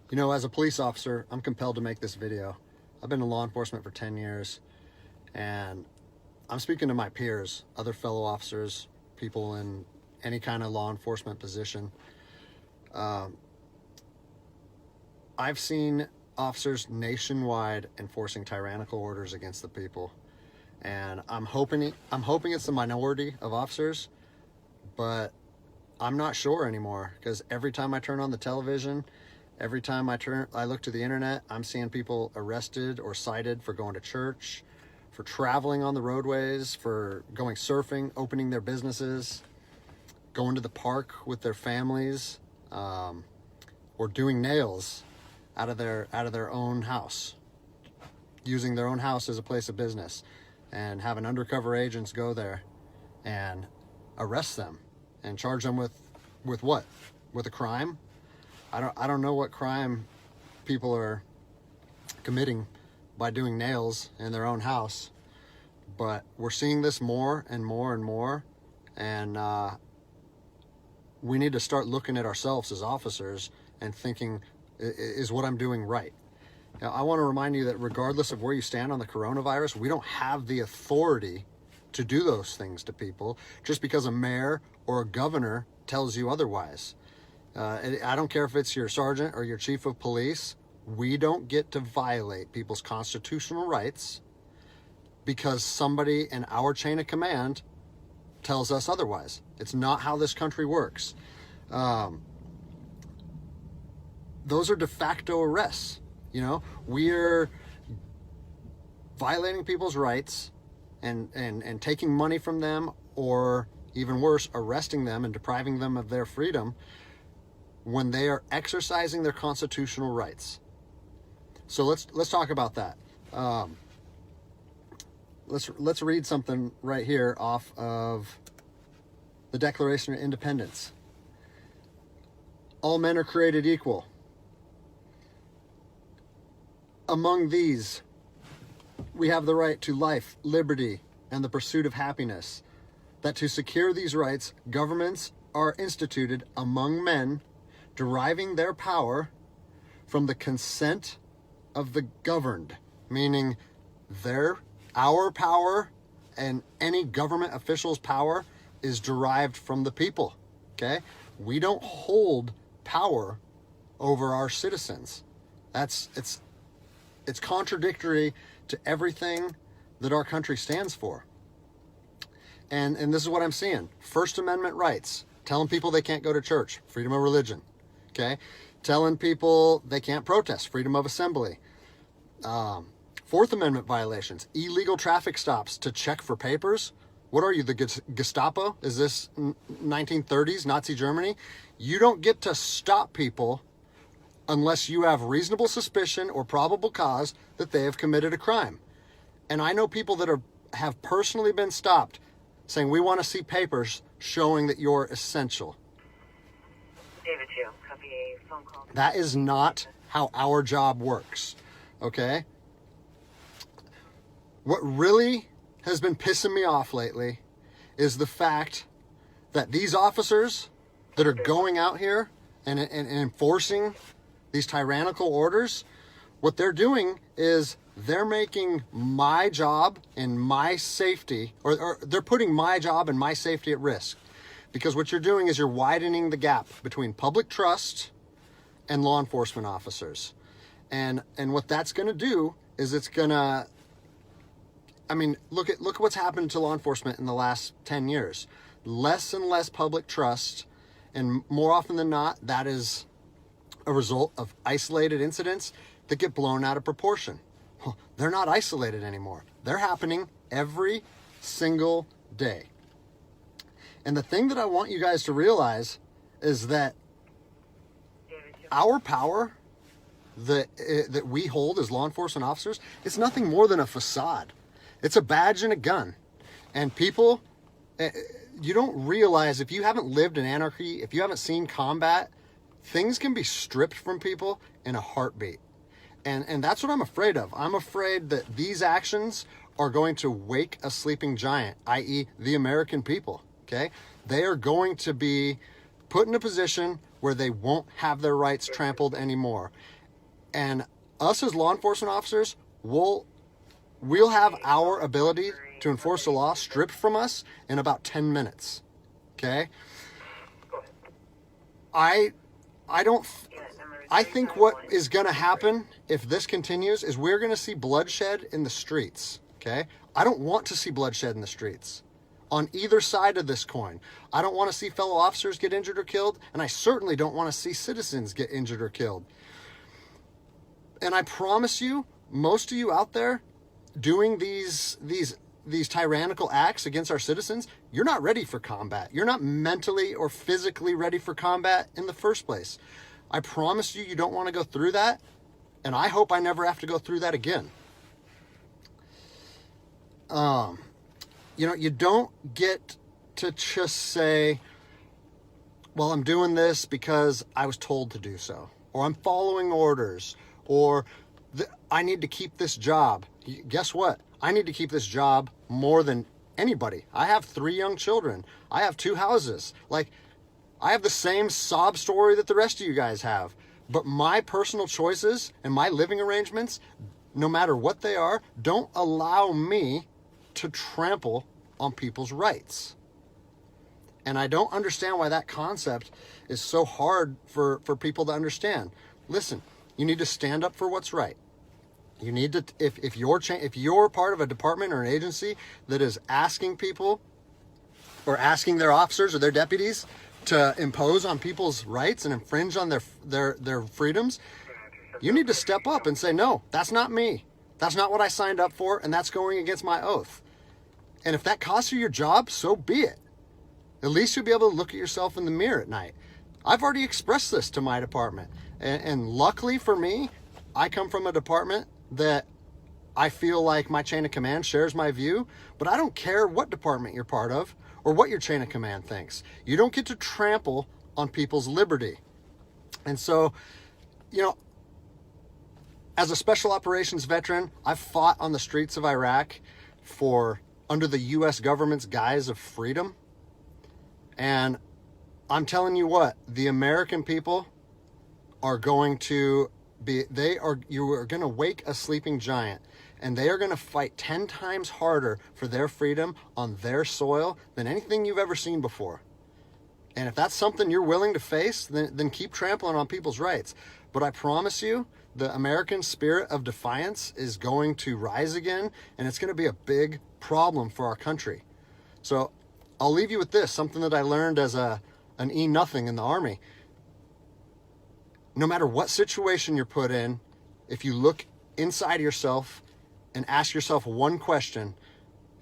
You know, as a police officer, I'm compelled to make this video. I've been in law enforcement for 10 years, and I'm speaking to my peers, other fellow officers, people in any kind of law enforcement position. I've seen officers nationwide enforcing tyrannical orders against the people, and I'm hoping it's the minority of officers, but I'm not sure anymore, because every time I turn on the television, every time I look to the internet, I'm seeing people arrested or cited for going to church, for traveling on the roadways, for going surfing, opening their businesses, going to the park with their families, or doing nails out of their own house, using their own house as a place of business, and having undercover agents go there and arrest them and charge them with what? With a crime? I don't know what crime people are committing by doing nails in their own house, but we're seeing this more and more and more, and we need to start looking at ourselves as officers and thinking, is what I'm doing right? Now, I want to remind you that regardless of where you stand on the coronavirus, we don't have the authority to do those things to people just because a mayor or a governor tells you otherwise. I don't care if it's your sergeant or your chief of police. We don't get to violate people's constitutional rights because somebody in our chain of command tells us otherwise. It's not how this country works. Those are de facto arrests. You know, we're violating people's rights and taking money from them, or even worse, arresting them and depriving them of their freedom when they are exercising their constitutional rights. So let's talk about that. Let's read something right here off of the Declaration of Independence. All men are created equal. Among these, we have the right to life, liberty, and the pursuit of happiness. That to secure these rights, governments are instituted among men, deriving their power from the consent of the governed, meaning our power and any government official's power is derived from the people. Okay? We don't hold power over our citizens. It's contradictory to everything that our country stands for. And this is what I'm seeing. First Amendment rights, telling people they can't go to church, freedom of religion. Okay? Telling people they can't protest, freedom of assembly. Fourth Amendment violations, illegal traffic stops to check for papers. What are you, the Gestapo? Is this 1930s Nazi Germany? You don't get to stop people unless you have reasonable suspicion or probable cause that they have committed a crime. And I know people that have personally been stopped saying, we want to see papers showing that you're essential. David 2, copy a phone call. That is not how our job works, okay? What really has been pissing me off lately is the fact that these officers that are going out here and enforcing these tyrannical orders, what they're doing is they're making my job and my safety, or they're putting my job and my safety at risk. Because what you're doing is you're widening the gap between public trust and law enforcement officers. And what that's going to do is it's going to, I mean, look at what's happened to law enforcement in the last 10 years. Less and less public trust, and more often than not, that is a result of isolated incidents that get blown out of proportion. Well, they're not isolated anymore. They're happening every single day. And the thing that I want you guys to realize is that our power that we hold as law enforcement officers, it's nothing more than a facade. It's a badge and a gun. And people, you don't realize, if you haven't lived in anarchy, if you haven't seen combat, things can be stripped from people in a heartbeat. And that's what I'm afraid of. I'm afraid that these actions are going to wake a sleeping giant, i.e. the American people, okay? They are going to be put in a position where they won't have their rights trampled anymore. And us as law enforcement officers, we'll have our ability to enforce the law stripped from us in about 10 minutes. Okay? I think what is going to happen if this continues is we're going to see bloodshed in the streets. Okay? I don't want to see bloodshed in the streets on either side of this coin. I don't want to see fellow officers get injured or killed, and I certainly don't want to see citizens get injured or killed. And I promise you, most of you out there doing these tyrannical acts against our citizens, you're not ready for combat. You're not mentally or physically ready for combat in the first place. I promise you, you don't want to go through that, and I hope I never have to go through that again. You don't get to just say, well, I'm doing this because I was told to do so, or I'm following orders, or I need to keep this job. Guess what? I need to keep this job more than anybody. I have 3 young children. I have 2 houses. Like, I have the same sob story that the rest of you guys have. But my personal choices and my living arrangements, no matter what they are, don't allow me to trample on people's rights. And I don't understand why that concept is so hard for people to understand. Listen, you need to stand up for what's right. You need to, if you're part of a department or an agency that is asking people or asking their officers or their deputies to impose on people's rights and infringe on their freedoms, you need to step up and say, no, that's not me. That's not what I signed up for, and that's going against my oath. And if that costs you your job, so be it. At least you'll be able to look at yourself in the mirror at night. I've already expressed this to my department. And luckily for me, I come from a department that I feel like my chain of command shares my view, but I don't care what department you're part of or what your chain of command thinks. You don't get to trample on people's liberty. And so, as a special operations veteran, I've fought on the streets of Iraq under the U.S. government's guise of freedom. And I'm telling you what, the American people are going to you are going to wake a sleeping giant, and they are going to fight 10 times harder for their freedom on their soil than anything you've ever seen before. And if that's something you're willing to face, then keep trampling on people's rights. But I promise you, the American spirit of defiance is going to rise again, and it's going to be a big problem for our country. So I'll leave you with this, something that I learned as an E-nothing in the Army. No matter what situation you're put in, if you look inside yourself and ask yourself one question,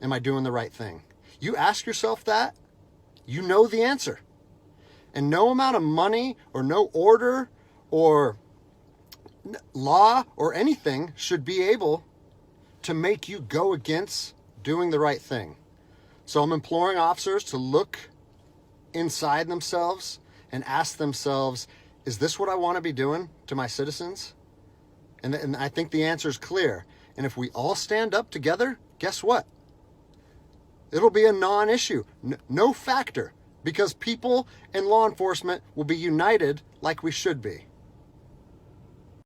am I doing the right thing? You ask yourself that, you know the answer. And no amount of money or no order or law or anything should be able to make you go against doing the right thing. So I'm imploring officers to look inside themselves and ask themselves, is this what I want to be doing to my citizens? And I think the answer is clear. And if we all stand up together, guess what? It'll be a non-issue, no factor, because people and law enforcement will be united like we should be.